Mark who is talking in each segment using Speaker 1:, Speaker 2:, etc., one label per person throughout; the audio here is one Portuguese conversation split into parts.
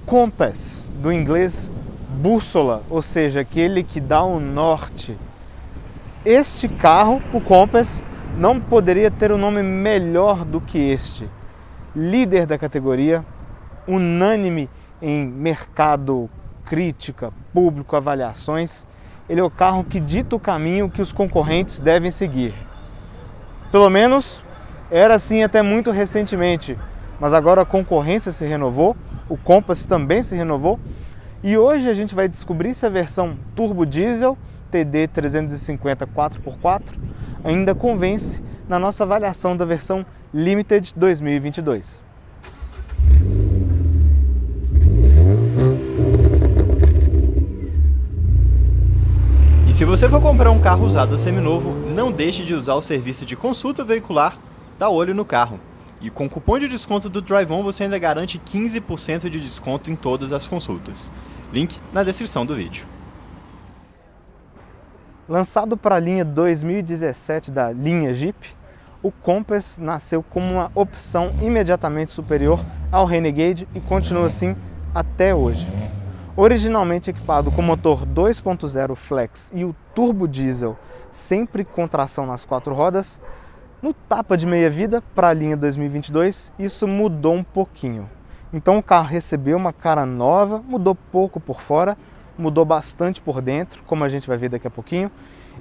Speaker 1: Compass, do inglês bússola, ou seja, aquele que dá o norte. Este carro, o Compass, não poderia ter um nome melhor do que este. Líder da categoria, unânime em mercado, crítica, público, avaliações. Ele é o carro que dita o caminho que os concorrentes devem seguir. Pelo menos era assim até muito recentemente, mas agora a concorrência se renovou, o Compass também se renovou e hoje a gente vai descobrir se a versão turbo diesel TD 350 4x4 ainda convence na nossa avaliação da versão Limited 2022.
Speaker 2: E se você for comprar um carro usado ou seminovo, não deixe de usar o serviço de consulta veicular Dá Olho no Carro. E com o cupom de desconto do DriveOn você ainda garante 15% de desconto em todas as consultas. Link na descrição do vídeo.
Speaker 1: Lançado para a linha 2017 da linha Jeep, o Compass nasceu como uma opção imediatamente superior ao Renegade e continua assim até hoje. Originalmente equipado com motor 2.0 flex e o turbo diesel sempre com tração nas quatro rodas, no tapa de meia-vida para a linha 2022 isso mudou um pouquinho. Então o carro recebeu uma cara nova, mudou pouco por fora, mudou bastante por dentro, como a gente vai ver daqui a pouquinho,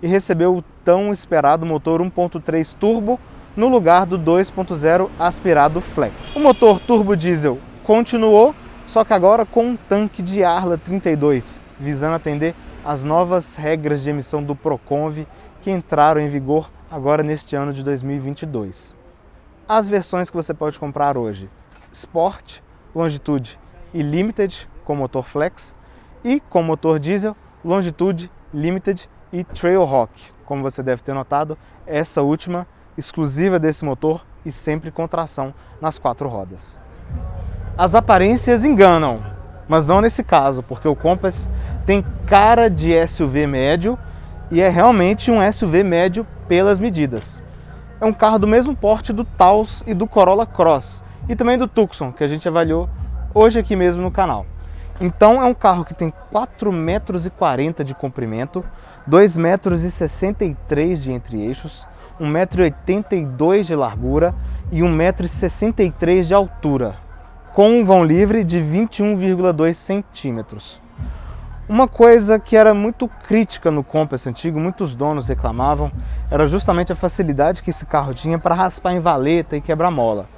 Speaker 1: e recebeu o tão esperado motor 1.3 turbo no lugar do 2.0 aspirado flex. O motor turbo diesel continuou, só que agora com um tanque de Arla 32, visando atender às novas regras de emissão do Proconv que entraram em vigor agora neste ano de 2022. As versões que você pode comprar hoje: Sport, Longitude e Limited com motor flex e com motor diesel, Longitude, Limited e Trailhawk. Como você deve ter notado, essa última exclusiva desse motor e sempre com tração nas quatro rodas. As aparências enganam, mas não nesse caso, porque o Compass tem cara de SUV médio e é realmente um SUV médio pelas medidas. É um carro do mesmo porte do Taos e do Corolla Cross e também do Tucson, que a gente avaliou hoje aqui mesmo no canal. Então é um carro que tem 4,40 metros de comprimento, 2,63 metros de entre-eixos, 1,82 m de largura e 1,63 m de altura, com um vão livre de 21,2 centímetros. Uma coisa que era muito crítica no Compass antigo, muitos donos reclamavam, era justamente a facilidade que esse carro tinha para raspar em valeta e quebrar mola.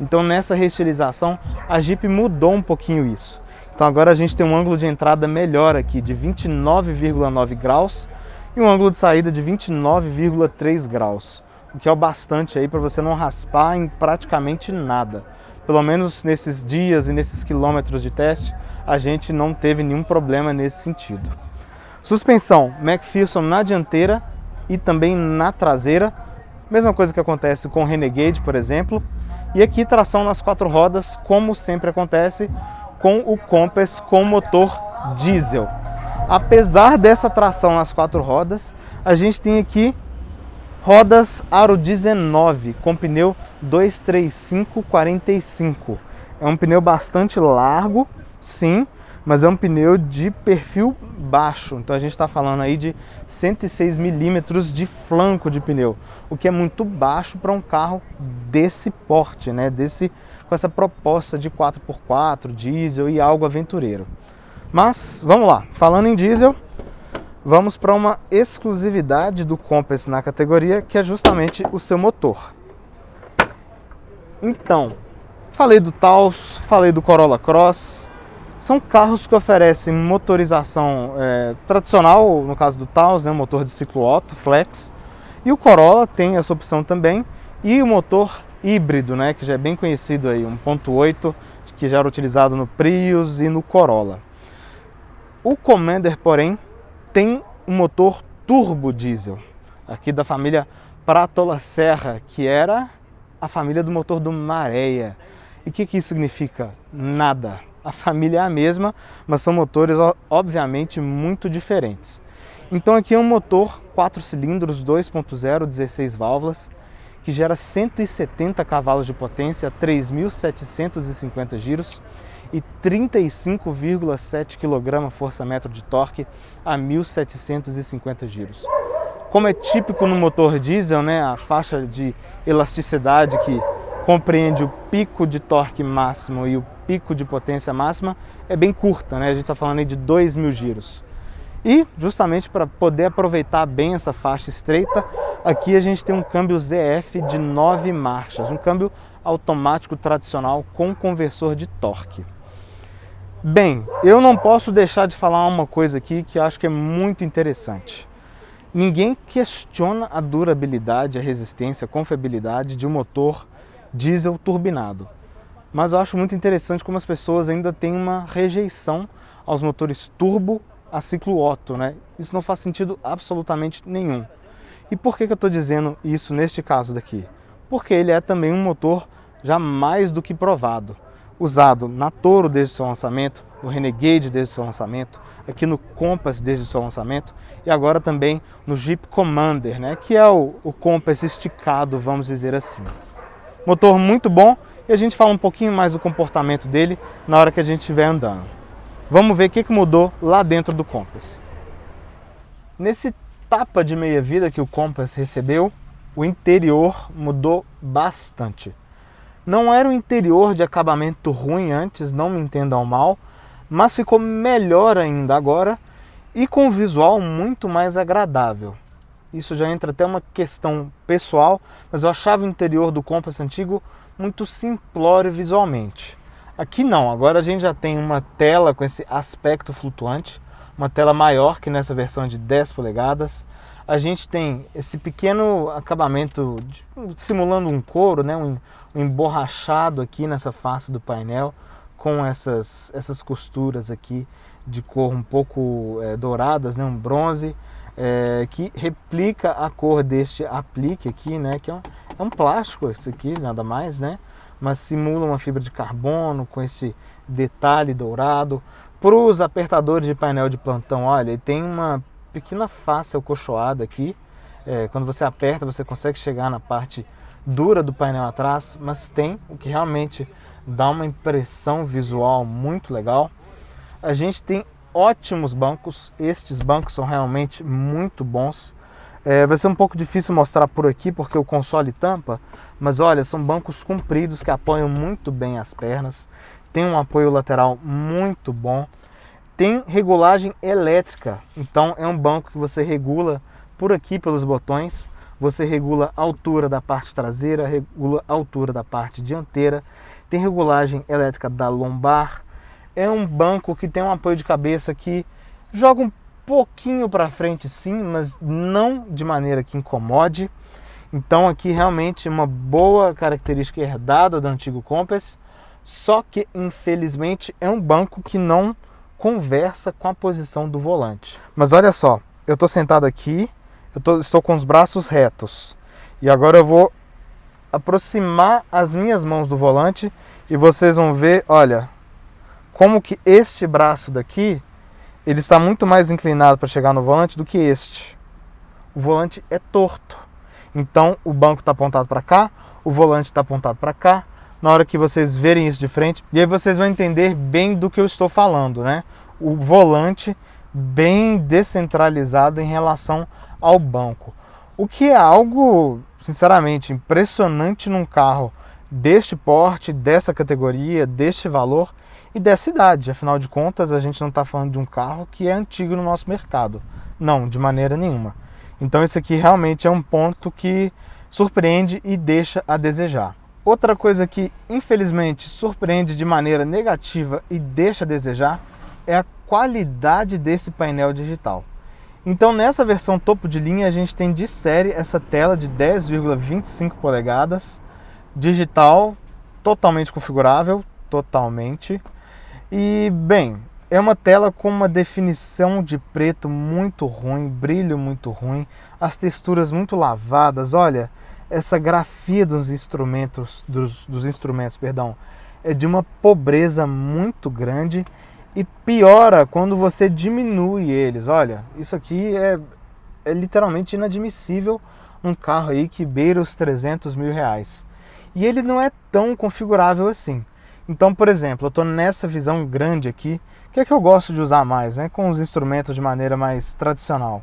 Speaker 1: Então nessa reestilização a Jeep mudou um pouquinho isso. Então agora a gente tem um ângulo de entrada melhor aqui de 29,9 graus e um ângulo de saída de 29,3 graus, o que é o bastante aí para você não raspar em praticamente nada. Pelo menos nesses dias e nesses quilômetros de teste, a gente não teve nenhum problema nesse sentido. Suspensão McPherson na dianteira e também na traseira, mesma coisa que acontece com o Renegade, por exemplo. E aqui tração nas quatro rodas, como sempre acontece com o Compass com motor diesel. Apesar dessa tração nas quatro rodas, a gente tem aqui rodas Aro 19 com pneu 235/45. É um pneu bastante largo, sim, mas é um pneu de perfil baixo. Então a gente está falando aí de 106 milímetros de flanco de pneu, o que é muito baixo para um carro desse porte, né? Com essa proposta de 4x4, diesel e algo aventureiro. Mas vamos lá, falando em diesel, vamos para uma exclusividade do Compass na categoria, que é justamente o seu motor. Então, falei do Taos, falei do Corolla Cross, são carros que oferecem motorização tradicional, no caso do Taos, um motor de ciclo Otto, flex, e o Corolla tem essa opção também, e o motor híbrido, né, que já é bem conhecido aí, 1.8, que já era utilizado no Prius e no Corolla. O Commander, porém, tem um motor turbo diesel, aqui da família Pratola Serra, que era a família do motor do Marea. E o que isso significa? Nada. A família é a mesma, mas são motores obviamente muito diferentes. Então aqui é um motor 4 cilindros 2.0, 16 válvulas, que gera 170 cavalos de potência, 3.750 giros, e 35,7 kgfm de torque a 1.750 giros. Como é típico no motor diesel, né, a faixa de elasticidade que compreende o pico de torque máximo e o pico de potência máxima é bem curta, né? A gente está falando aí de 2.000 giros. E justamente para poder aproveitar bem essa faixa estreita, aqui a gente tem um câmbio ZF de 9 marchas, um câmbio automático tradicional com conversor de torque. Bem, eu não posso deixar de falar uma coisa aqui que eu acho que é muito interessante. Ninguém questiona a durabilidade, a resistência, a confiabilidade de um motor diesel turbinado. Mas eu acho muito interessante como as pessoas ainda têm uma rejeição aos motores turbo a ciclo Otto, né? Isso não faz sentido absolutamente nenhum. E por que eu estou dizendo isso neste caso daqui? Porque ele é também um motor já mais do que provado. Usado na Toro desde o seu lançamento, no Renegade desde o seu lançamento, aqui no Compass desde o seu lançamento e agora também no Jeep Commander, né? Que é o Compass esticado, vamos dizer assim. Motor muito bom e a gente fala um pouquinho mais do comportamento dele na hora que a gente estiver andando. Vamos ver o que mudou lá dentro do Compass. Nesse tapa de meia-vida que o Compass recebeu, o interior mudou bastante. Não era um interior de acabamento ruim antes, não me entendam mal, mas ficou melhor ainda agora e com um visual muito mais agradável. Isso já entra até uma questão pessoal, mas eu achava o interior do Compass antigo muito simplório visualmente. Aqui não, agora a gente já tem uma tela com esse aspecto flutuante, uma tela maior que nessa versão de 10 polegadas. A gente tem esse pequeno acabamento simulando um couro, né? um emborrachado aqui nessa face do painel, com essas costuras aqui de cor um pouco douradas, né? Um bronze, que replica a cor deste aplique aqui, né? Que é um plástico esse aqui, nada mais, né? Mas simula uma fibra de carbono com esse detalhe dourado. Para os apertadores de painel de plantão, olha, ele tem uma pequena face acolchoada aqui. Quando você aperta, você consegue chegar na parte dura do painel atrás, mas tem o que realmente dá uma impressão visual muito legal. A gente tem ótimos bancos, estes bancos são realmente muito bons. Vai ser um pouco difícil mostrar por aqui porque o console tampa, mas olha, são bancos compridos que apoiam muito bem as pernas, tem um apoio lateral muito bom, tem regulagem elétrica, então é um banco que você regula por aqui pelos botões, você regula a altura da parte traseira, regula a altura da parte dianteira, tem regulagem elétrica da lombar. É um banco que tem um apoio de cabeça que joga um pouquinho para frente sim, mas não de maneira que incomode. Então aqui realmente uma boa característica herdada do antigo Compass, só que infelizmente é um banco que não conversa com a posição do volante. Mas olha só, eu estou sentado aqui, estou com os braços retos e agora eu vou aproximar as minhas mãos do volante e vocês vão ver, olha, como que este braço daqui, ele está muito mais inclinado para chegar no volante do que este. O volante é torto. Então o banco está apontado para cá, o volante está apontado para cá. Na hora que vocês verem isso de frente, e aí vocês vão entender bem do que eu estou falando, né? O volante bem descentralizado em relação ao banco. O que é algo, sinceramente, impressionante num carro deste porte, dessa categoria, deste valor e dessa idade. Afinal de contas, a gente não está falando de um carro que é antigo no nosso mercado. Não, de maneira nenhuma. Então esse aqui realmente é um ponto que surpreende e deixa a desejar. Outra coisa que infelizmente surpreende de maneira negativa e deixa a desejar é a qualidade desse painel digital. Então nessa versão topo de linha a gente tem de série essa tela de 10,25 polegadas, digital, totalmente configurável, totalmente. E bem, é uma tela com uma definição de preto muito ruim, brilho muito ruim, as texturas muito lavadas. Olha, essa grafia dos instrumentos, é de uma pobreza muito grande e piora quando você diminui eles. Olha, isso aqui é literalmente inadmissível num carro aí que beira os 300 mil reais. E ele não é tão configurável assim. Então, por exemplo, eu estou nessa visão grande aqui, que é que eu gosto de usar mais, né? Com os instrumentos de maneira mais tradicional.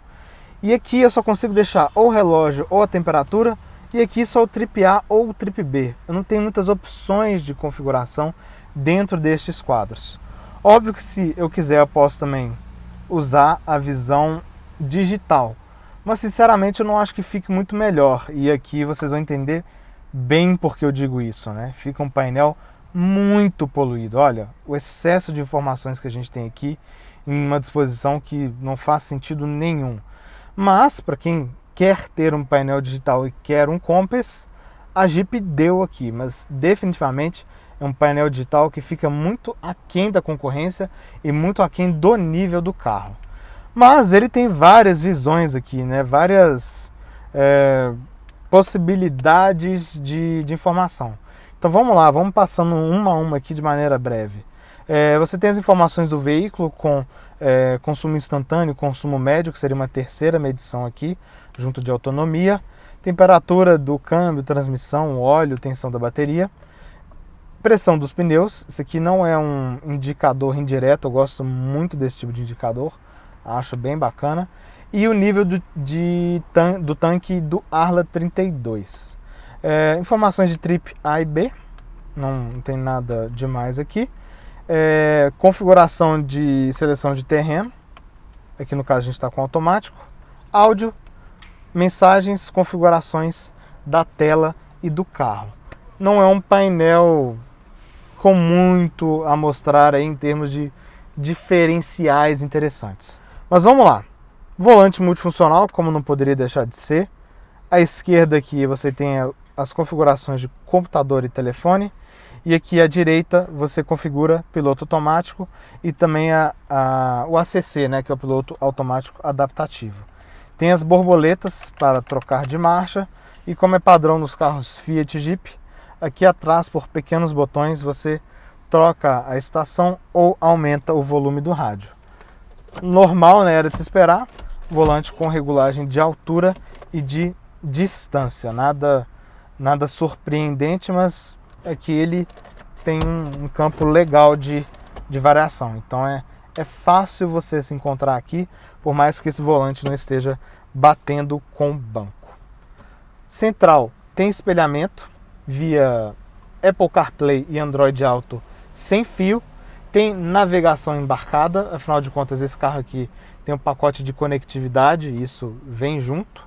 Speaker 1: E aqui eu só consigo deixar ou o relógio ou a temperatura, e aqui só o trip A ou o trip B. Eu não tenho muitas opções de configuração dentro destes quadros. Óbvio que se eu quiser eu posso também usar a visão digital, mas sinceramente eu não acho que fique muito melhor, e aqui vocês vão entender bem porque eu digo isso, né? Fica um painel muito poluído. Olha, o excesso de informações que a gente tem aqui em uma disposição que não faz sentido nenhum. Mas para quem quer ter um painel digital e quer um Compass, a Jeep deu aqui, mas definitivamente é um painel digital que fica muito aquém da concorrência e muito aquém do nível do carro. Mas ele tem várias visões aqui, né? Várias possibilidades de informação. Então vamos lá, vamos passando uma a uma aqui de maneira breve. Você tem as informações do veículo com consumo instantâneo, consumo médio, que seria uma terceira medição aqui, junto de autonomia, temperatura do câmbio, transmissão, óleo, tensão da bateria, pressão dos pneus. Isso aqui não é um indicador indireto, eu gosto muito desse tipo de indicador, acho bem bacana. E o nível do tanque do Arla 32. Informações de trip A e B, não tem nada demais aqui. Configuração de seleção de terreno, aqui no caso a gente está com automático. Áudio, mensagens, configurações da tela e do carro. Não é um painel com muito a mostrar aí em termos de diferenciais interessantes. Mas vamos lá. Volante multifuncional, como não poderia deixar de ser. À esquerda aqui você tem as configurações de computador e telefone. E aqui à direita você configura piloto automático e também o ACC, né, que é o piloto automático adaptativo. Tem as borboletas para trocar de marcha e, como é padrão nos carros Fiat e Jeep, aqui atrás por pequenos botões você troca a estação ou aumenta o volume do rádio. Normal, né, era de se esperar, volante com regulagem de altura e de distância. Nada surpreendente, mas é que ele tem um campo legal de variação. Então é fácil você se encontrar aqui, por mais que esse volante não esteja batendo com o banco. Central tem espelhamento via Apple CarPlay e Android Auto sem fio. Tem navegação embarcada, afinal de contas esse carro aqui tem um pacote de conectividade, isso vem junto.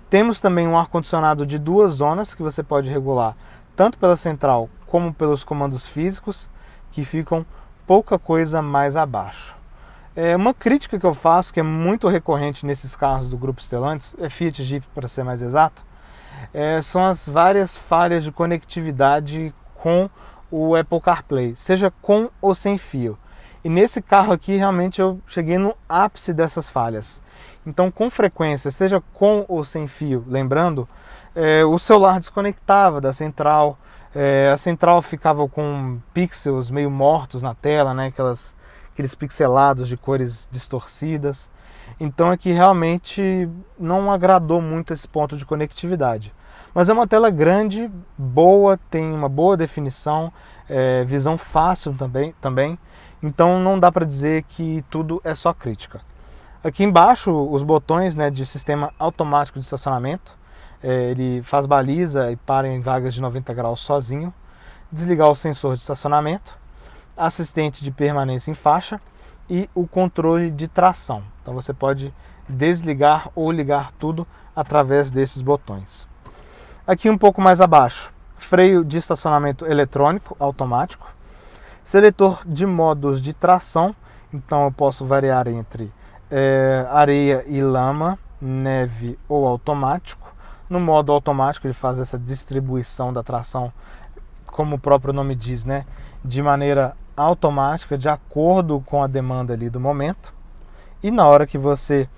Speaker 1: Temos também um ar-condicionado de 2 zonas que você pode regular tanto pela central como pelos comandos físicos, que ficam pouca coisa mais abaixo. Uma crítica que eu faço, que é muito recorrente nesses carros do grupo Stellantis, Fiat e Jeep para ser mais exato, são as várias falhas de conectividade com o Apple CarPlay, seja com ou sem fio. E nesse carro aqui realmente eu cheguei no ápice dessas falhas. Então, com frequência, seja com ou sem fio, lembrando, o celular desconectava da central, a central ficava com pixels meio mortos na tela, né? Aqueles pixelados de cores distorcidas. Então aqui realmente não agradou muito esse ponto de conectividade. Mas é uma tela grande, boa, tem uma boa definição, visão fácil também. Então não dá para dizer que tudo é só crítica. Aqui embaixo os botões, né, de sistema automático de estacionamento. Ele faz baliza e para em vagas de 90 graus sozinho. Desligar o sensor de estacionamento. Assistente de permanência em faixa. E o controle de tração. Então você pode desligar ou ligar tudo através desses botões. Aqui um pouco mais abaixo, freio de estacionamento eletrônico automático. Seletor de modos de tração. Então eu posso variar entre areia e lama, neve ou automático. No modo automático ele faz essa distribuição da tração, como o próprio nome diz, né, de maneira automática, de acordo com a demanda ali do momento. E na hora que você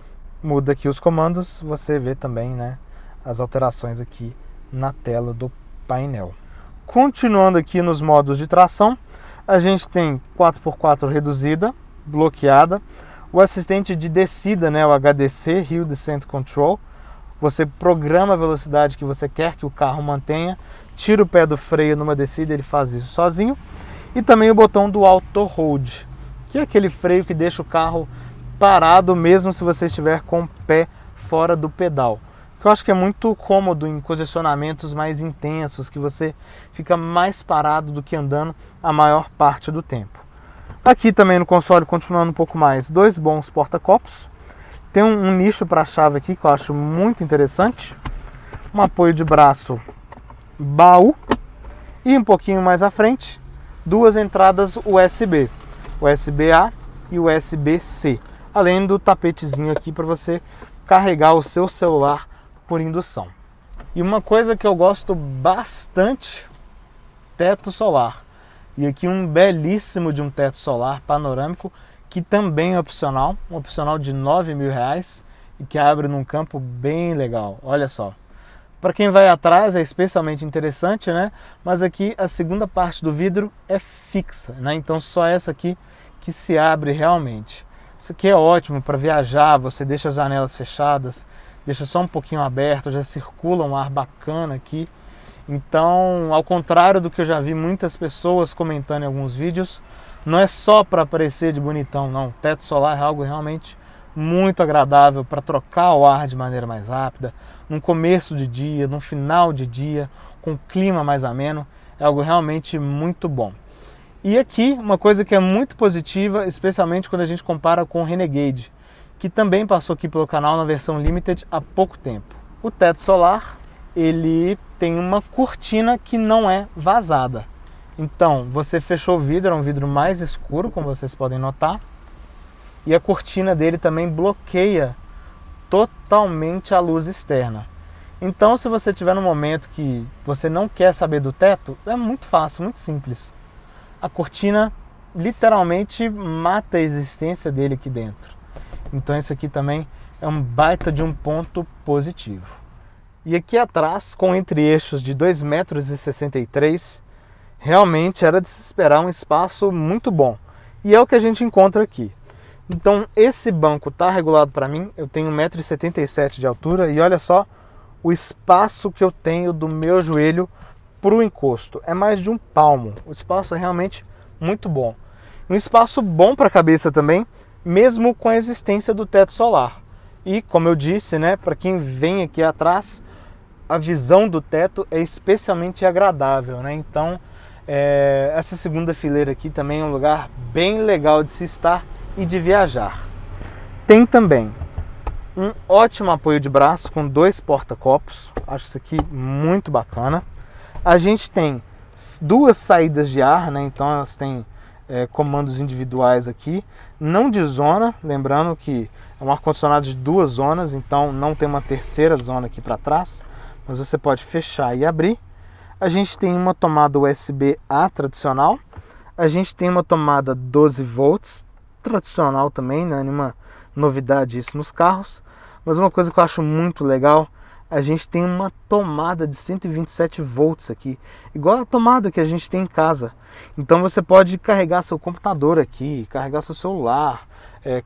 Speaker 1: muda aqui os comandos, você vê também, né, as alterações aqui na tela do painel. Continuando aqui nos modos de tração, a gente tem 4x4 reduzida, bloqueada, o assistente de descida, né, o HDC, Hill Descent Control. Você programa a velocidade que você quer que o carro mantenha, tira o pé do freio numa descida, ele faz isso sozinho. E também o botão do Auto Hold, que é aquele freio que deixa o carro parado mesmo se você estiver com o pé fora do pedal. Que eu acho que é muito cômodo em congestionamentos mais intensos, que você fica mais parado do que andando a maior parte do tempo. Aqui também no console, continuando um pouco mais, 2 bons porta-copos. Tem um nicho para a chave aqui que eu acho muito interessante. Um apoio de braço baú. E um pouquinho mais à frente, 2 entradas USB. USB-A e USB-C. Além do tapetezinho aqui para você carregar o seu celular por indução. E uma coisa que eu gosto bastante, teto solar. E aqui um belíssimo de um teto solar panorâmico, que também é opcional, um opcional de R$9.000 e que abre num campo bem legal. Olha só. Para quem vai atrás é especialmente interessante, né? Mas aqui a segunda parte do vidro é fixa, né? Então só essa aqui que se abre realmente. Isso aqui é ótimo para viajar, você deixa as janelas fechadas, deixa só um pouquinho aberto, já circula um ar bacana aqui. Então, ao contrário do que eu já vi muitas pessoas comentando em alguns vídeos, não é só para aparecer de bonitão, não. O teto solar é algo realmente muito agradável para trocar o ar de maneira mais rápida, no começo de dia, no final de dia, com clima mais ameno, é algo realmente muito bom. E aqui, uma coisa que é muito positiva, especialmente quando a gente compara com o Renegade, que também passou aqui pelo canal na versão Limited há pouco tempo. O teto solar, ele tem uma cortina que não é vazada. Então, você fechou o vidro, é um vidro mais escuro, como vocês podem notar, e a cortina dele também bloqueia totalmente a luz externa. Então, se você estiver num momento que você não quer saber do teto, é muito fácil, muito simples. A cortina literalmente mata a existência dele aqui dentro. Então isso aqui também é um baita de um ponto positivo. E aqui atrás, com entre-eixos de 2,63 m, realmente era de se esperar um espaço muito bom. E é o que a gente encontra aqui. Então esse banco está regulado para mim, eu tenho 1,77 m de altura e olha só o espaço que eu tenho do meu joelho para o encosto. É mais de um palmo, o espaço é realmente muito bom. Um espaço bom para a cabeça também, mesmo com a existência do teto solar. E como eu disse, né, para quem vem aqui atrás, a visão do teto é especialmente agradável, né? Então essa segunda fileira aqui também é um lugar bem legal de se estar e de viajar. Tem também um ótimo apoio de braço com 2 porta-copos, acho isso aqui muito bacana. A gente tem 2 saídas de ar, né? Então elas têm comandos individuais aqui, não de zona, lembrando que é um ar-condicionado de 2 zonas, então não tem uma terceira zona aqui para trás, mas você pode fechar e abrir. A gente tem uma tomada USB-A tradicional, a gente tem uma tomada 12 volts tradicional também, não é nenhuma novidade isso nos carros, mas uma coisa que eu acho muito legal, a gente tem uma tomada de 127 volts aqui, igual a tomada que a gente tem em casa. Então você pode carregar seu computador aqui, carregar seu celular,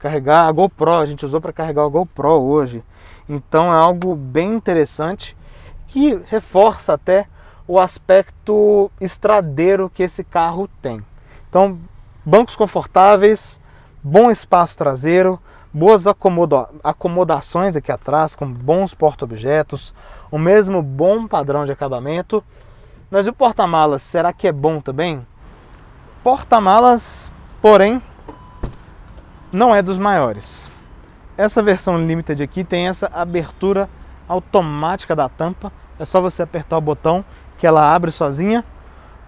Speaker 1: carregar a GoPro, a gente usou para carregar a GoPro hoje. Então é algo bem interessante que reforça até o aspecto estradeiro que esse carro tem. Então, bancos confortáveis, bom espaço traseiro, boas acomodações aqui atrás, com bons porta-objetos, o mesmo bom padrão de acabamento. Mas e o porta-malas, será que é bom também? Porta-malas, porém, não é dos maiores. Essa versão Limited aqui tem essa abertura automática da tampa, é só você apertar o botão que ela abre sozinha,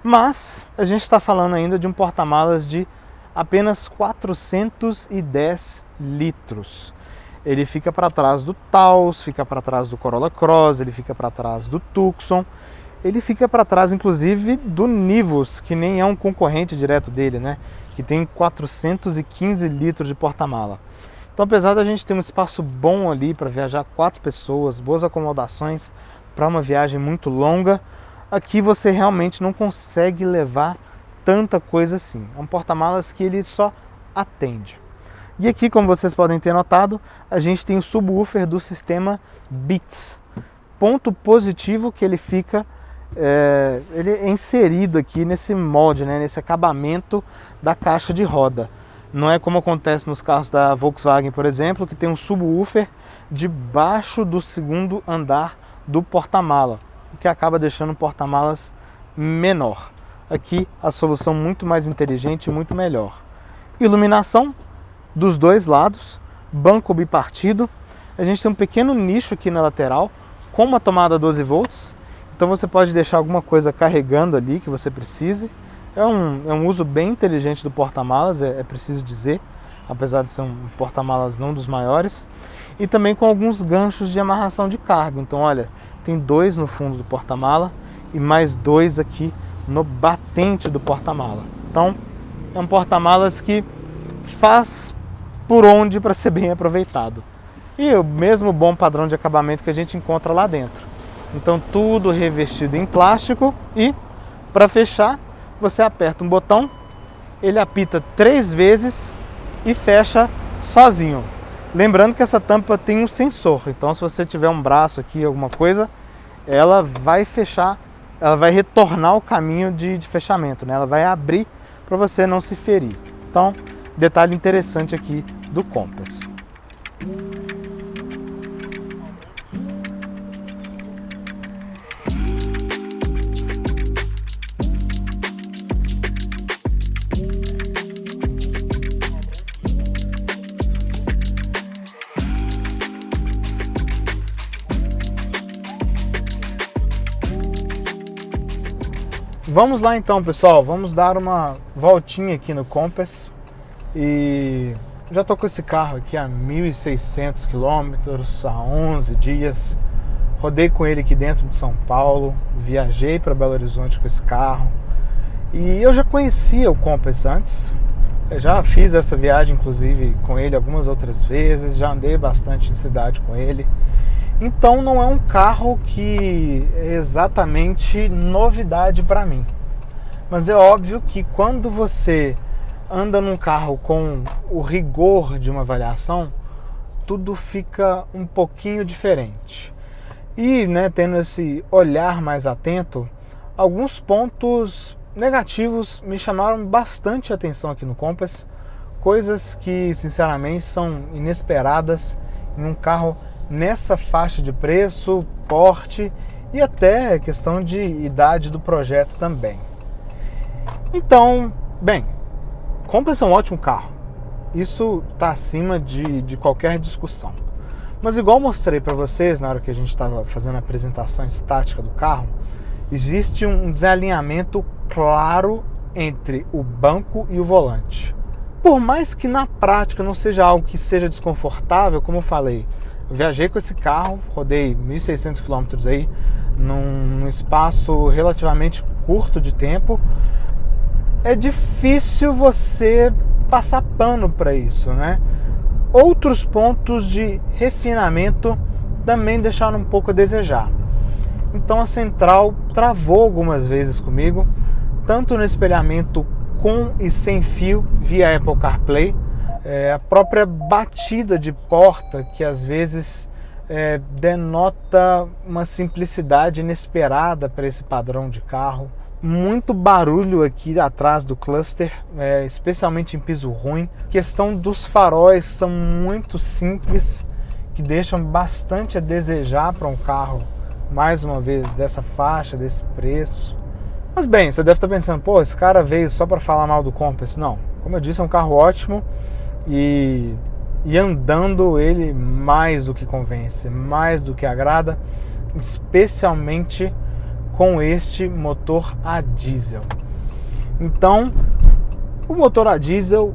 Speaker 1: mas a gente está falando ainda de um porta-malas de apenas 410 litros. Ele fica para trás do Taos, fica para trás do Corolla Cross, ele fica para trás do Tucson, ele fica para trás inclusive do Nivus, que nem é um concorrente direto dele, né? Que tem 415 litros de porta-mala. Então, apesar da gente ter um espaço bom ali para viajar 4 pessoas, boas acomodações para uma viagem muito longa, aqui você realmente não consegue levar tanta coisa assim. É um porta-malas que ele só atende. E aqui, como vocês podem ter notado, a gente tem o subwoofer do sistema Beats. Ponto positivo que ele fica ele é inserido aqui nesse molde, né, nesse acabamento da caixa de roda. Não é como acontece nos carros da Volkswagen, por exemplo, que tem um subwoofer debaixo do segundo andar do porta-mala, o que acaba deixando o porta-malas menor. Aqui a solução muito mais inteligente e muito melhor. Iluminação dos dois lados, banco bipartido. A gente tem um pequeno nicho aqui na lateral com uma tomada 12 volts. Então você pode deixar alguma coisa carregando ali que você precise. É um uso bem inteligente do porta-malas, é preciso dizer, apesar de ser um porta-malas não dos maiores. E também com alguns ganchos de amarração de carga. Então olha, tem 2 no fundo do porta-mala e mais 2 aqui no batente do porta-mala. Então é um porta-malas que faz por onde para ser bem aproveitado. E o mesmo bom padrão de acabamento que a gente encontra lá dentro. Então tudo revestido em plástico e para fechar você aperta um botão, ele apita 3 vezes e fecha sozinho. Lembrando que essa tampa tem um sensor, então se você tiver um braço aqui, alguma coisa, ela vai fechar, ela vai retornar o caminho de fechamento, né? Ela vai abrir para você não se ferir. Então, detalhe interessante aqui do Compass. Vamos lá então, pessoal, vamos dar uma voltinha aqui no Compass. E já tô com esse carro aqui há 1.600 quilômetros, há 11 dias. Rodei com ele aqui dentro de São Paulo, viajei para Belo Horizonte com esse carro. E eu já conhecia o Compass antes, eu já fiz essa viagem inclusive com ele algumas outras vezes, já andei bastante em cidade com ele. Então não é um carro que é exatamente novidade para mim. Mas é óbvio que quando você anda num carro com o rigor de uma avaliação, tudo fica um pouquinho diferente. E, né, tendo esse olhar mais atento, alguns pontos negativos me chamaram bastante atenção aqui no Compass, coisas que sinceramente são inesperadas em um carro nessa faixa de preço, porte e até questão de idade do projeto também. Então, bem, Compass é um ótimo carro, isso está acima de qualquer discussão. Mas igual mostrei para vocês na hora que a gente estava fazendo a apresentação estática do carro, existe um desalinhamento claro entre o banco e o volante. Por mais que na prática não seja algo que seja desconfortável, como eu falei, eu viajei com esse carro, rodei 1.600 km aí, num espaço relativamente curto de tempo. É difícil você passar pano para isso, né? Outros pontos de refinamento também deixaram um pouco a desejar. Então a central travou algumas vezes comigo, tanto no espelhamento com e sem fio via Apple CarPlay, a própria batida de porta, que às vezes denota uma simplicidade inesperada para esse padrão de carro. Muito barulho aqui atrás do cluster, especialmente em piso ruim. A questão dos faróis são muito simples, que deixam bastante a desejar para um carro, mais uma vez, dessa faixa, desse preço. Mas bem, você deve estar pensando, pô, esse cara veio só para falar mal do Compass. Não, como eu disse, é um carro ótimo e andando ele mais do que convence, mais do que agrada, especialmente com este motor a diesel. Então, o motor a diesel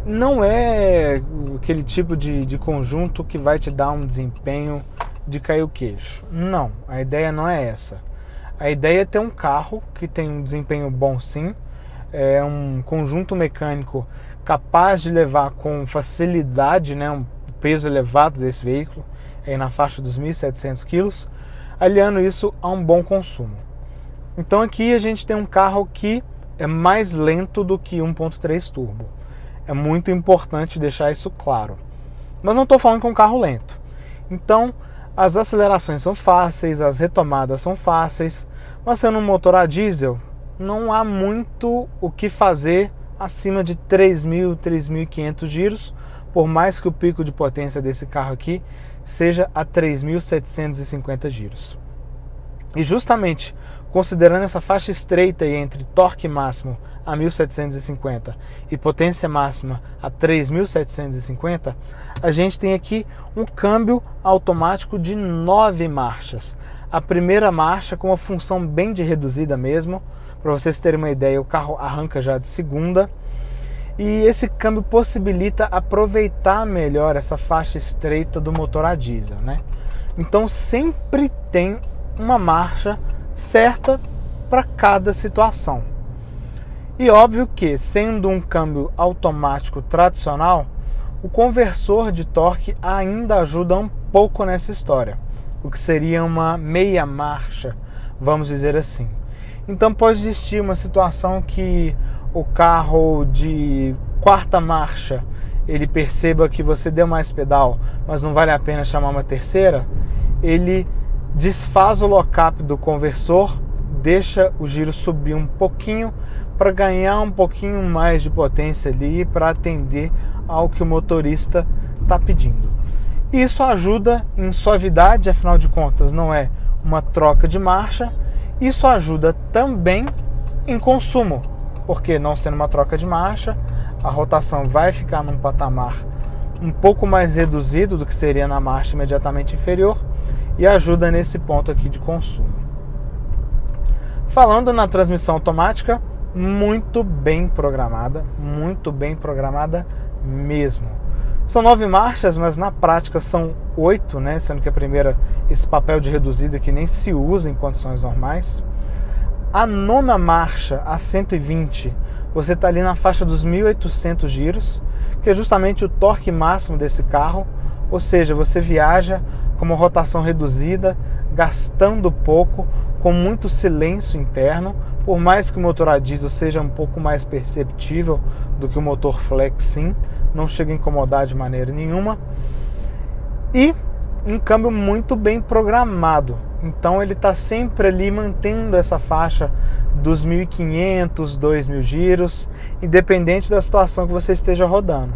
Speaker 1: não é aquele tipo de conjunto que vai te dar um desempenho de cair o queixo. Não, a ideia não é essa. A ideia é ter um carro que tem um desempenho bom sim, é um conjunto mecânico capaz de levar com facilidade, né, um peso elevado desse veículo, aí na faixa dos 1.700 kg, aliando isso a um bom consumo. Então aqui a gente tem um carro que é mais lento do que 1.3 turbo. É muito importante deixar isso claro. Mas não estou falando que é um carro lento. Então as acelerações são fáceis, as retomadas são fáceis, Mas sendo um motor a diesel, não há muito o que fazer acima de 3.000, 3.500 giros, por mais que o pico de potência desse carro aqui seja a 3.750 giros. E justamente considerando essa faixa estreita aí entre torque máximo a 1.750 e potência máxima a 3.750, a gente tem aqui um câmbio automático de 9 marchas. A primeira marcha com uma função bem de reduzida mesmo, para vocês terem uma ideia, o carro arranca já de segunda. E esse câmbio possibilita aproveitar melhor essa faixa estreita do motor a diesel, né? Então sempre tem uma marcha certa para cada situação. E óbvio que, sendo um câmbio automático tradicional, o conversor de torque ainda ajuda um pouco nessa história, o que seria uma meia marcha, vamos dizer assim. Então pode existir uma situação que o carro de quarta marcha ele perceba que você deu mais pedal, mas não vale a pena chamar uma terceira, ele desfaz o lock-up do conversor, deixa o giro subir um pouquinho para ganhar um pouquinho mais de potência ali para atender ao que o motorista está pedindo. E isso ajuda em suavidade, afinal de contas não é uma troca de marcha. Isso ajuda também em consumo, porque não sendo uma troca de marcha, a rotação vai ficar num patamar um pouco mais reduzido do que seria na marcha imediatamente inferior e ajuda nesse ponto aqui de consumo. Falando na transmissão automática, muito bem programada mesmo. São 9 marchas, mas na prática são 8, né? Sendo que a primeira, esse papel de reduzida que nem se usa em condições normais. A nona marcha, a 120, você está ali na faixa dos 1.800 giros, que é justamente o torque máximo desse carro, ou seja, você viaja com uma rotação reduzida, gastando pouco, com muito silêncio interno, por mais que o motor a diesel seja um pouco mais perceptível do que o motor flex, sim, não chega a incomodar de maneira nenhuma, e um câmbio muito bem programado. Então ele está sempre ali mantendo essa faixa dos 1.500, 2.000 giros, independente da situação que você esteja rodando.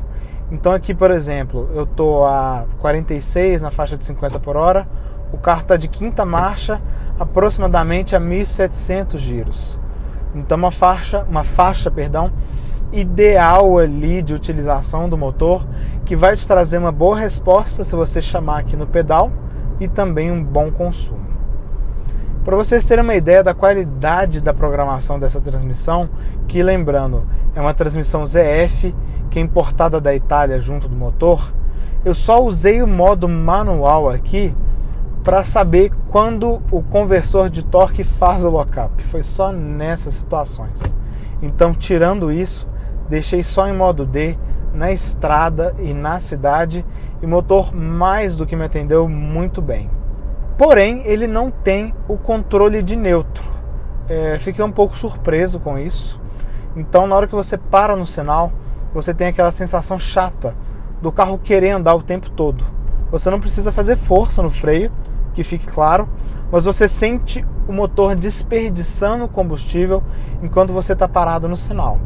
Speaker 1: Então aqui, por exemplo, eu estou a 46 na faixa de 50 por hora, o carro está de quinta marcha, aproximadamente a 1.700 giros. Então uma faixa ideal ali de utilização do motor, que vai te trazer uma boa resposta se você chamar aqui no pedal e também um bom consumo. Para vocês terem uma ideia da qualidade da programação dessa transmissão, que lembrando, é uma transmissão ZF, que é importada da Itália junto do motor, eu só usei o modo manual aqui para saber quando o conversor de torque faz o lock-up. Foi só nessas situações. Então, tirando isso, deixei só em modo D, na estrada e na cidade, e o motor mais do que me atendeu muito bem. Porém, ele não tem o controle de neutro. Fiquei um pouco surpreso com isso. Então, na hora que você para no sinal, você tem aquela sensação chata do carro querer andar o tempo todo. Você não precisa fazer força no freio, que fique claro, mas você sente o motor desperdiçando combustível enquanto você está parado no sinal.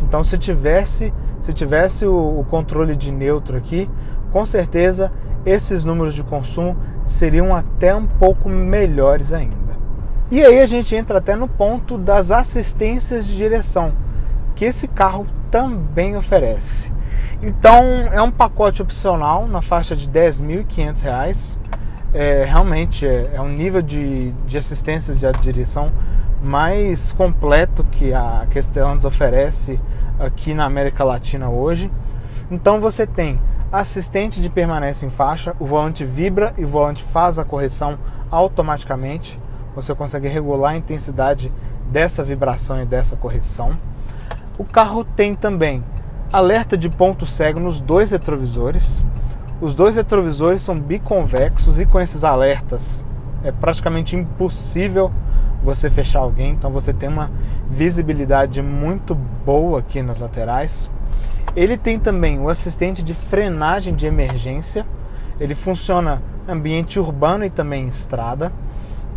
Speaker 1: Então, se tivesse o controle de neutro aqui, com certeza esses números de consumo seriam até um pouco melhores ainda. E aí a gente entra até no ponto das assistências de direção, que esse carro também oferece. Então é um pacote opcional na faixa de R$10.500. Realmente é um nível de assistências de direção mais completo que a Stellantis oferece aqui na América Latina hoje. Então você tem assistente de permanência em faixa, o volante vibra e o volante faz a correção automaticamente. Você consegue regular a intensidade dessa vibração e dessa correção. O carro tem também alerta de ponto cego nos dois retrovisores. Os dois retrovisores são biconvexos e com esses alertas é praticamente impossível você fechar alguém. Então você tem uma visibilidade muito boa aqui nas laterais. Ele tem também o assistente de frenagem de emergência. Ele funciona em ambiente urbano e também em estrada.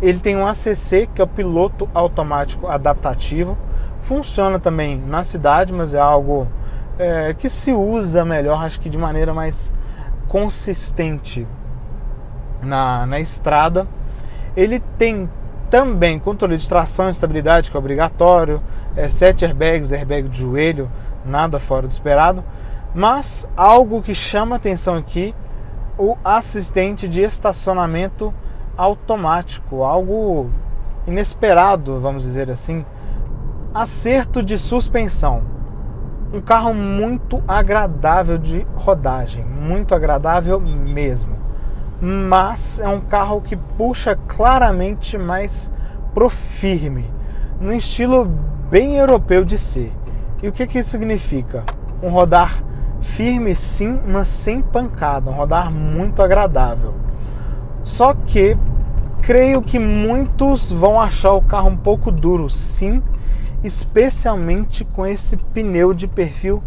Speaker 1: Ele tem um ACC, que é o piloto automático adaptativo. Funciona também na cidade, mas é algo que se usa melhor, acho que de maneira mais consistente na estrada. Ele tem também controle de tração e estabilidade, que é obrigatório, 7 airbags, airbag de joelho, nada fora do esperado. Mas algo que chama atenção aqui, o assistente de estacionamento automático, algo inesperado, vamos dizer assim. Acerto de suspensão. Um carro muito agradável de rodagem, muito agradável mesmo. Mas é um carro que puxa claramente mais pro firme, num estilo bem europeu de ser. E o que isso significa? Um rodar firme sim, mas sem pancada, um rodar muito agradável. Só que creio que muitos vão achar o carro um pouco duro, sim, especialmente com esse pneu de perfil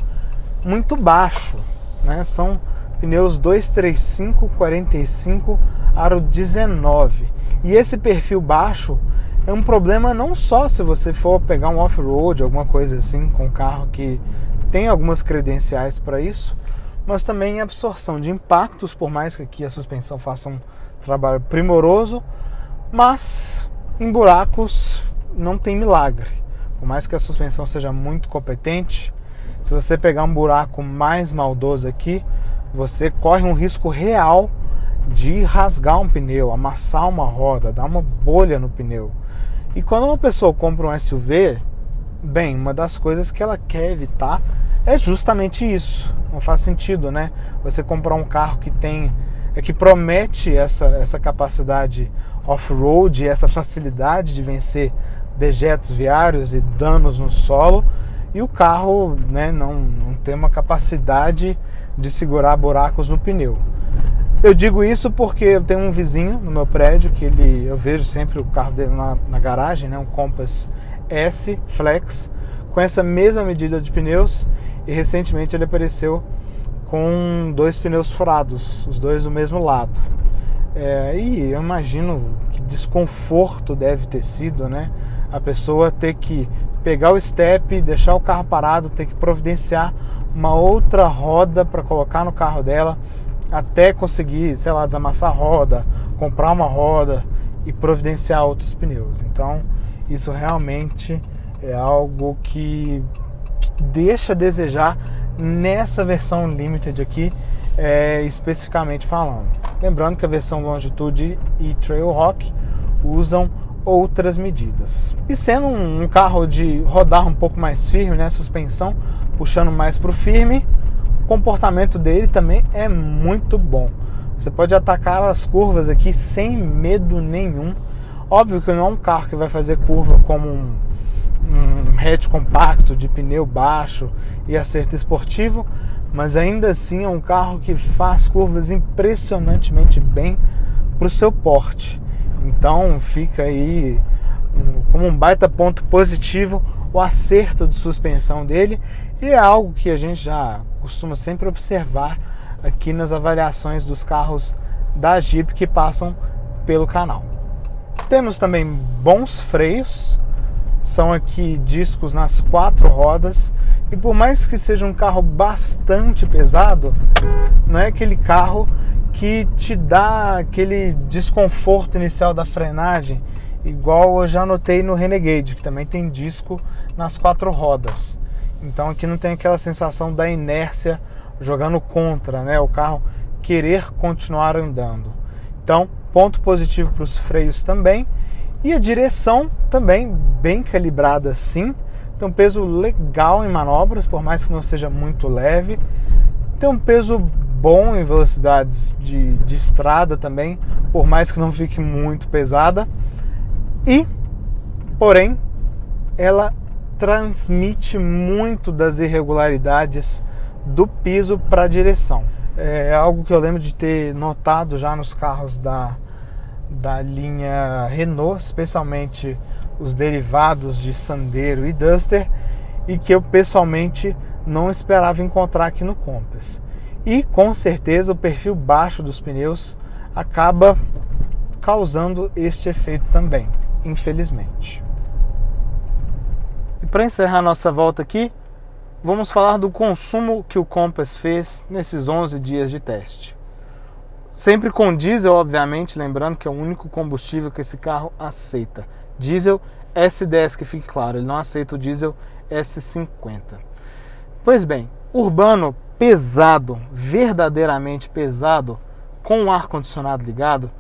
Speaker 1: muito baixo, né? São pneus 235/45 aro 19. E esse perfil baixo é um problema não só se você for pegar um off-road, alguma coisa assim, com um carro que tem algumas credenciais para isso, mas também em absorção de impactos, por mais que aqui a suspensão faça um trabalho primoroso, mas em buracos não tem milagre. Por mais que a suspensão seja muito competente, se você pegar um buraco mais maldoso aqui, você corre um risco real de rasgar um pneu, amassar uma roda, dar uma bolha no pneu. E quando uma pessoa compra um SUV, bem, uma das coisas que ela quer evitar é justamente isso. Não faz sentido, né? Você comprar um carro que promete essa capacidade off-road, essa facilidade de vencer dejetos viários e danos no solo, e o carro, né, não tem uma capacidade de segurar buracos no pneu. Eu digo isso porque eu tenho um vizinho no meu prédio que eu vejo sempre o carro dele na garagem, né, um Compass S Flex, com essa mesma medida de pneus, e recentemente ele apareceu com 2 pneus furados, os 2 do mesmo lado. E eu imagino que desconforto deve ter sido, né? A pessoa ter que pegar o step, deixar o carro parado, ter que providenciar uma outra roda para colocar no carro dela, até conseguir, sei lá, desamassar a roda, comprar uma roda e providenciar outros pneus. Então, isso realmente é algo que deixa a desejar nessa versão Limited aqui, especificamente falando. Lembrando que a versão Longitude e Trailhawk usam outras medidas. E sendo um carro de rodar um pouco mais firme, né, suspensão puxando mais para o firme, o comportamento dele também é muito bom. Você pode atacar as curvas aqui sem medo nenhum. Óbvio que não é um carro que vai fazer curva como um hatch compacto de pneu baixo e acerto esportivo, mas ainda assim é um carro que faz curvas impressionantemente bem para o seu porte. Então fica aí como um baita ponto positivo o acerto de suspensão dele, e é algo que a gente já costuma sempre observar aqui nas avaliações dos carros da Jeep que passam pelo canal. Temos também bons freios, são aqui discos nas 4 rodas, e por mais que seja um carro bastante pesado, não é aquele carro que te dá aquele desconforto inicial da frenagem, igual eu já notei no Renegade, que também tem disco nas 4 rodas. Então aqui não tem aquela sensação da inércia jogando contra, né? O carro querer continuar andando. Então, ponto positivo para os freios também. E a direção também bem calibrada, sim. Tem um peso legal em manobras, por mais que não seja muito leve. Tem um peso bom em velocidades de estrada também, por mais que não fique muito pesada. E, porém, ela transmite muito das irregularidades do piso para a direção. É algo que eu lembro de ter notado já nos carros da linha Renault, especialmente os derivados de Sandero e Duster, e que eu pessoalmente não esperava encontrar aqui no Compass. E com certeza o perfil baixo dos pneus acaba causando este efeito também, infelizmente. E para encerrar nossa volta aqui, vamos falar do consumo que o Compass fez nesses 11 dias de teste. Sempre com diesel, obviamente, lembrando que é o único combustível que esse carro aceita. Diesel S10, que fique claro, ele não aceita o diesel S50. Pois bem, urbano pesado, verdadeiramente pesado, com o ar-condicionado ligado,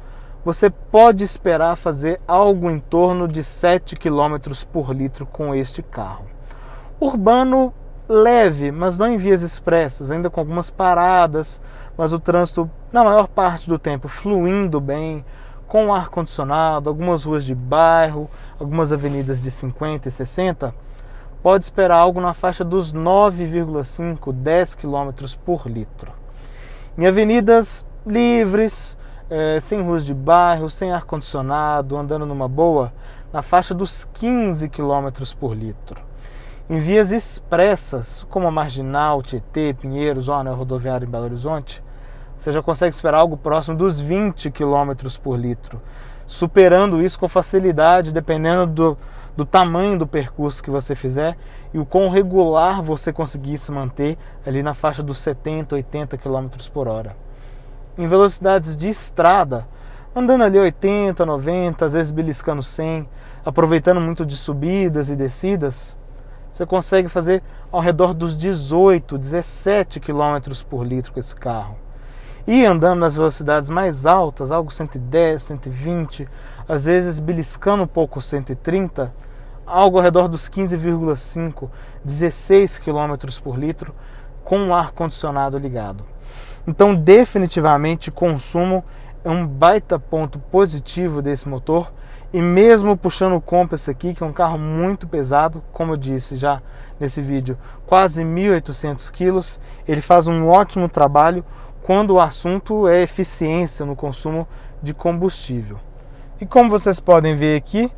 Speaker 1: você pode esperar fazer algo em torno de 7 km por litro com este carro. Urbano leve, mas não em vias expressas, ainda com algumas paradas, mas o trânsito, na maior parte do tempo, fluindo bem, com ar-condicionado, algumas ruas de bairro, algumas avenidas de 50 e 60, pode esperar algo na faixa dos 9,5, 10 km por litro. Em avenidas livres, sem ruas de bairro, sem ar-condicionado, andando numa boa, na faixa dos 15 km por litro. Em vias expressas, como a Marginal, Tietê, Pinheiros ou a Anel Rodoviário em Belo Horizonte, você já consegue esperar algo próximo dos 20 km por litro, superando isso com facilidade, dependendo do tamanho do percurso que você fizer e o quão regular você conseguir se manter ali na faixa dos 70, 80 km por hora. Em velocidades de estrada, andando ali 80, 90, às vezes beliscando 100, aproveitando muito de subidas e descidas, você consegue fazer ao redor dos 18, 17 km por litro com esse carro. E andando nas velocidades mais altas, algo 110, 120, às vezes beliscando um pouco 130, algo ao redor dos 15,5, 16 km por litro com o ar-condicionado ligado. Então, definitivamente, consumo é um baita ponto positivo desse motor. E mesmo puxando o Compass aqui, que é um carro muito pesado, como eu disse já nesse vídeo, quase 1.800 quilos, ele faz um ótimo trabalho quando o assunto é eficiência no consumo de combustível. E como vocês podem ver aqui,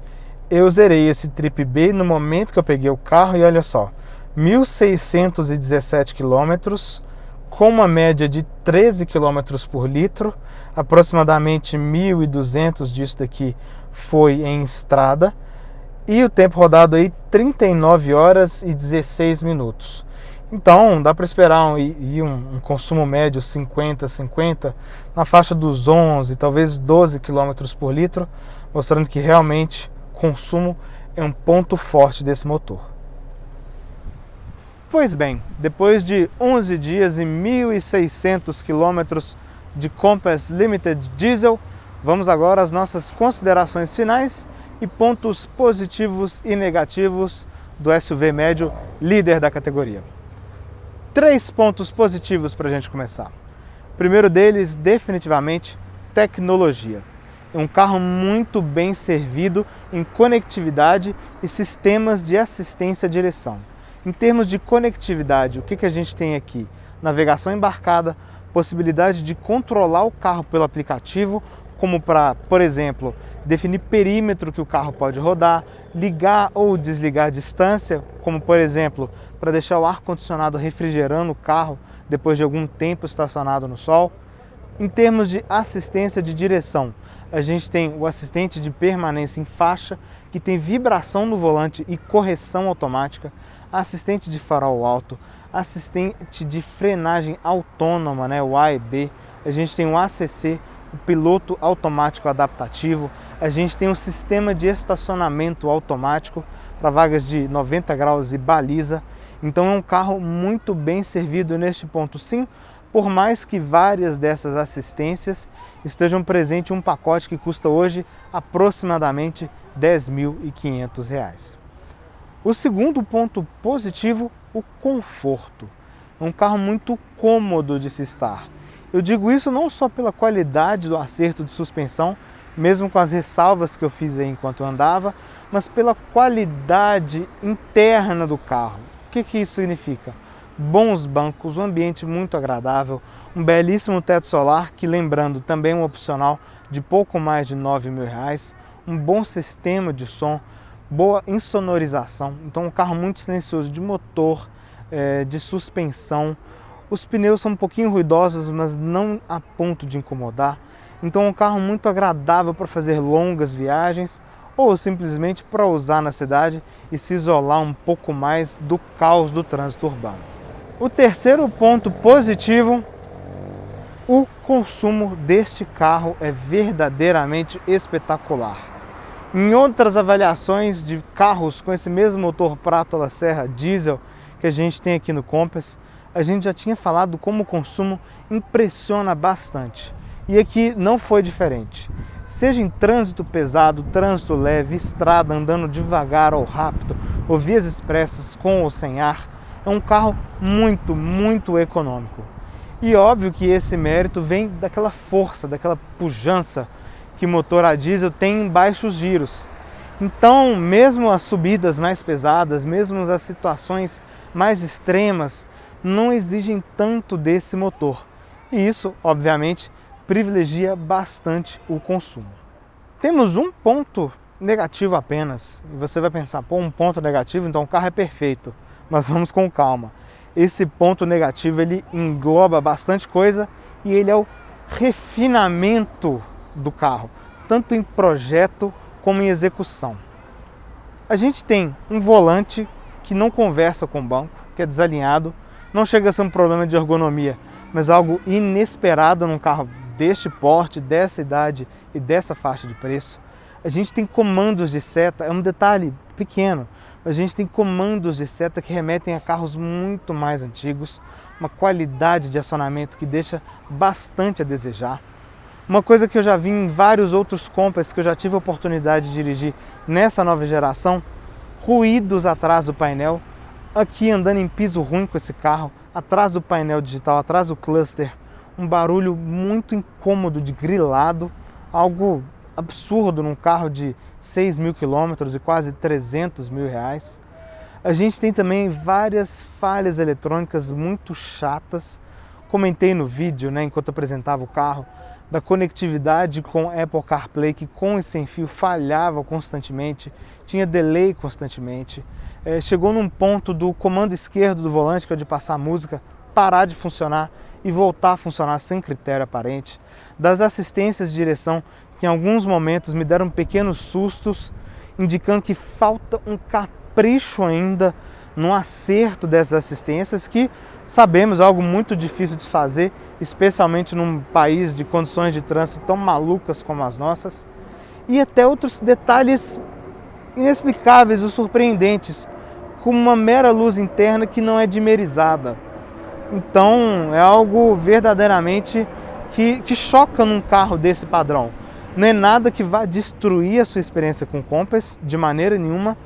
Speaker 1: eu zerei esse Trip B no momento que eu peguei o carro e olha só, 1.617 quilômetros, com uma média de 13 km por litro, aproximadamente 1.200 disso daqui foi em estrada, e o tempo rodado aí 39 horas e 16 minutos. Então dá para esperar um consumo médio 50-50 na faixa dos 11, talvez 12 km por litro, mostrando que realmente consumo é um ponto forte desse motor. Pois bem, depois de 11 dias e 1.600 km de Compass Limited Diesel, vamos agora às nossas considerações finais e pontos positivos e negativos do SUV médio líder da categoria. 3 pontos positivos para a gente começar. O primeiro deles, definitivamente, tecnologia. É um carro muito bem servido em conectividade e sistemas de assistência à direção. Em termos de conectividade, o que a gente tem aqui? Navegação embarcada, possibilidade de controlar o carro pelo aplicativo, como para, por exemplo, definir perímetro que o carro pode rodar, ligar ou desligar a distância, como por exemplo, para deixar o ar-condicionado refrigerando o carro depois de algum tempo estacionado no sol. Em termos de assistência de direção, a gente tem o assistente de permanência em faixa, que tem vibração no volante e correção automática, assistente de farol alto, assistente de frenagem autônoma, o A e B, a gente tem o ACC, o piloto automático adaptativo, a gente tem um sistema de estacionamento automático para vagas de 90 graus e baliza. Então é um carro muito bem servido neste ponto sim, por mais que várias dessas assistências estejam presentes em um pacote que custa hoje aproximadamente R$ 10.500. O segundo ponto positivo, o conforto. É um carro muito cômodo de se estar. Eu digo isso não só pela qualidade do acerto de suspensão, mesmo com as ressalvas que eu fiz aí enquanto eu andava, mas pela qualidade interna do carro. O que isso significa? Bons bancos, um ambiente muito agradável, um belíssimo teto solar, que lembrando também um opcional de pouco mais de R$ 9.000, um bom sistema de som, boa insonorização, então um carro muito silencioso de motor, de suspensão. Os pneus são um pouquinho ruidosos, mas não a ponto de incomodar. Então é um carro muito agradável para fazer longas viagens ou simplesmente para usar na cidade e se isolar um pouco mais do caos do trânsito urbano. O terceiro ponto positivo, o consumo deste carro é verdadeiramente espetacular. Em outras avaliações de carros com esse mesmo motor Pratola Serra diesel que a gente tem aqui no Compass, a gente já tinha falado como o consumo impressiona bastante. E aqui não foi diferente. Seja em trânsito pesado, trânsito leve, estrada andando devagar ou rápido, ou vias expressas com ou sem ar, é um carro muito econômico. E óbvio que esse mérito vem daquela força, daquela pujança que motor a diesel tem em baixos giros. Então, mesmo as subidas mais pesadas, mesmo as situações mais extremas, não exigem tanto desse motor. E isso, obviamente, privilegia bastante o consumo. Temos um ponto negativo apenas. E você vai pensar, pô, um ponto negativo, então o carro é perfeito. Mas vamos com calma. Esse ponto negativo, ele engloba bastante coisa e ele é o refinamento do carro, tanto em projeto como em execução. A gente tem um volante que não conversa com o banco, que é desalinhado, não chega a ser um problema de ergonomia, mas algo inesperado num carro deste porte, dessa idade e dessa faixa de preço. A gente tem comandos de seta, é um detalhe pequeno, a gente tem comandos de seta que remetem a carros muito mais antigos, uma qualidade de acionamento que deixa bastante a desejar. Uma coisa que eu já vi em vários outros Compass que eu já tive a oportunidade de dirigir nessa nova geração, ruídos atrás do painel, aqui andando em piso ruim com esse carro, atrás do painel digital, atrás do cluster, um barulho muito incômodo de grilado, algo absurdo num carro de 6 mil quilômetros e quase 300 mil reais. A gente tem também várias falhas eletrônicas muito chatas. Comentei no vídeo, enquanto apresentava o carro, da conectividade com Apple CarPlay, que com e sem fio falhava constantemente, tinha delay constantemente. Chegou num ponto do comando esquerdo do volante, que é de passar música, parar de funcionar e voltar a funcionar sem critério aparente. Das assistências de direção, que em alguns momentos me deram pequenos sustos, indicando que falta um capricho ainda no acerto dessas assistências, que sabemos é algo muito difícil de se fazer, especialmente num país de condições de trânsito tão malucas como as nossas. E até outros detalhes inexplicáveis ou surpreendentes, como uma mera luz interna que não é dimerizada. Então é algo verdadeiramente que choca num carro desse padrão. Não é nada que vá destruir a sua experiência com o Compass, de maneira nenhuma,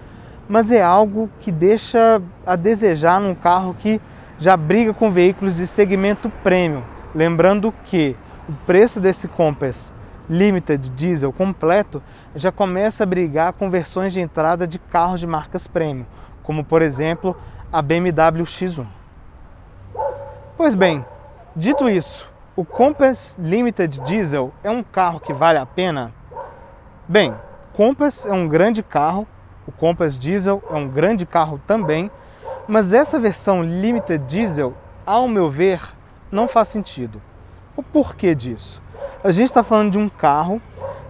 Speaker 1: mas é algo que deixa a desejar num carro que já briga com veículos de segmento premium. Lembrando que o preço desse Compass Limited Diesel completo já começa a brigar com versões de entrada de carros de marcas premium, como por exemplo a BMW X1. Pois bem, dito isso, o Compass Limited Diesel é um carro que vale a pena? Bem, Compass é um grande carro, o Compass Diesel é um grande carro também, mas essa versão Limited Diesel, ao meu ver, não faz sentido. O porquê disso? A gente está falando de um carro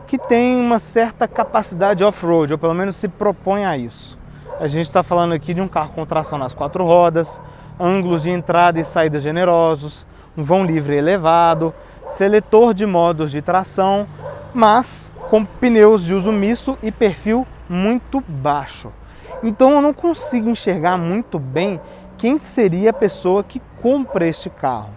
Speaker 1: que tem uma certa capacidade off-road, ou pelo menos se propõe a isso. A gente está falando aqui de um carro com tração nas 4 rodas, ângulos de entrada e saída generosos, um vão livre elevado, seletor de modos de tração, mas com pneus de uso misto e perfil muito baixo. Então eu não consigo enxergar muito bem quem seria a pessoa que compra este carro.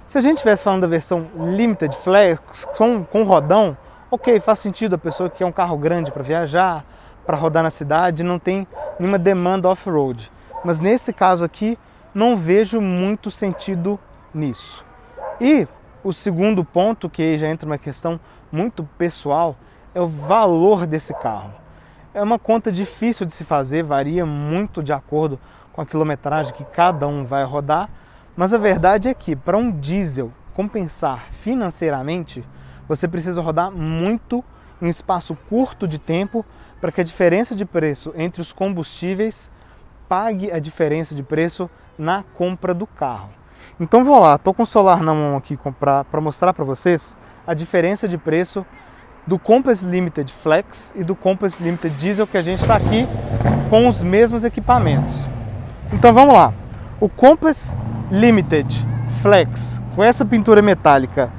Speaker 1: Se a gente estivesse falando da versão Limited Flex com rodão, ok, faz sentido a pessoa que quer um carro grande para viajar, para rodar na cidade, não tem nenhuma demanda off-road. Mas nesse caso aqui, não vejo muito sentido nisso. E o segundo ponto, que aí já entra uma questão muito pessoal, é o valor desse carro. É uma conta difícil de se fazer, varia muito de acordo com a quilometragem que cada um vai rodar, mas a verdade é que para um diesel compensar financeiramente, você precisa rodar muito em um espaço curto de tempo para que a diferença de preço entre os combustíveis pague a diferença de preço na compra do carro. Então vou lá, estou com o celular na mão aqui para mostrar para vocês a diferença de preço do Compass Limited Flex e do Compass Limited Diesel, que a gente está aqui com os mesmos equipamentos. Então vamos lá. O Compass Limited Flex, com essa pintura metálica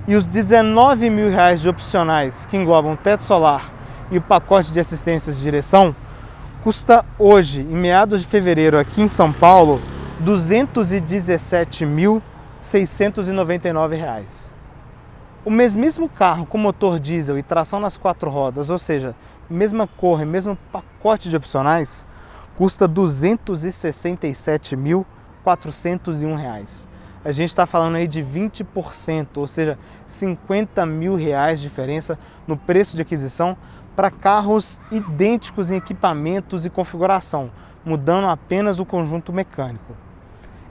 Speaker 1: e os R$19 mil de opcionais que englobam teto solar e o pacote de assistências de direção, custa hoje, em meados de fevereiro aqui em São Paulo, R$ 217.699. O mesmíssimo carro com motor diesel e tração nas 4 rodas, ou seja, mesma cor e mesmo pacote de opcionais, custa R$ 267.401. A gente está falando aí de 20%, ou seja, R$50 mil de diferença no preço de aquisição para carros idênticos em equipamentos e configuração, mudando apenas o conjunto mecânico.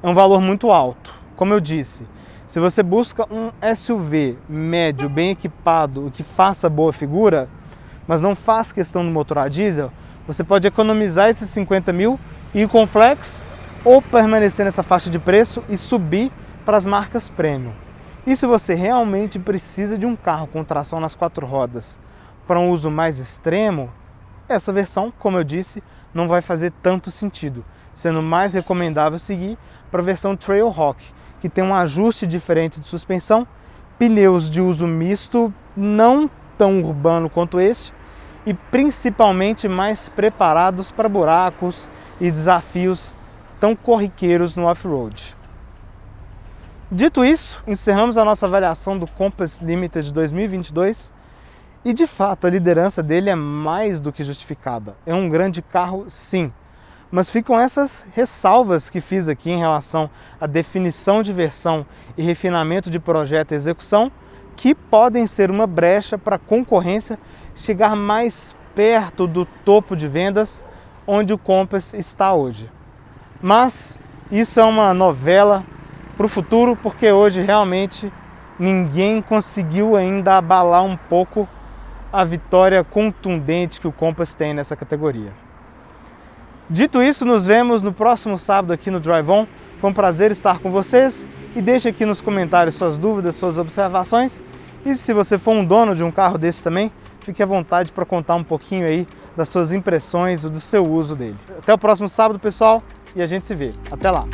Speaker 1: É um valor muito alto. Como eu disse, se você busca um SUV médio, bem equipado e que faça boa figura, mas não faz questão do motor a diesel, você pode economizar esses 50 mil e ir com Flex ou permanecer nessa faixa de preço e subir para as marcas Premium. E se você realmente precisa de um carro com tração nas 4 rodas para um uso mais extremo, essa versão, como eu disse, não vai fazer tanto sentido, sendo mais recomendável seguir para a versão Trailhawk, que tem um ajuste diferente de suspensão, pneus de uso misto, não tão urbano quanto este, e principalmente mais preparados para buracos e desafios tão corriqueiros no off-road. Dito isso, encerramos a nossa avaliação do Compass Limited 2022 e de fato a liderança dele é mais do que justificada. É um grande carro, sim, mas ficam essas ressalvas que fiz aqui em relação à definição de versão e refinamento de projeto e execução, que podem ser uma brecha para a concorrência chegar mais perto do topo de vendas onde o Compass está hoje. Mas isso é uma novela para o futuro, porque hoje realmente ninguém conseguiu ainda abalar um pouco a vitória contundente que o Compass tem nessa categoria. Dito isso, nos vemos no próximo sábado aqui no Drive On. Foi um prazer estar com vocês e deixe aqui nos comentários suas dúvidas, suas observações. E se você for um dono de um carro desse também, fique à vontade para contar um pouquinho aí das suas impressões ou do seu uso dele. Até o próximo sábado, pessoal, e a gente se vê. Até lá!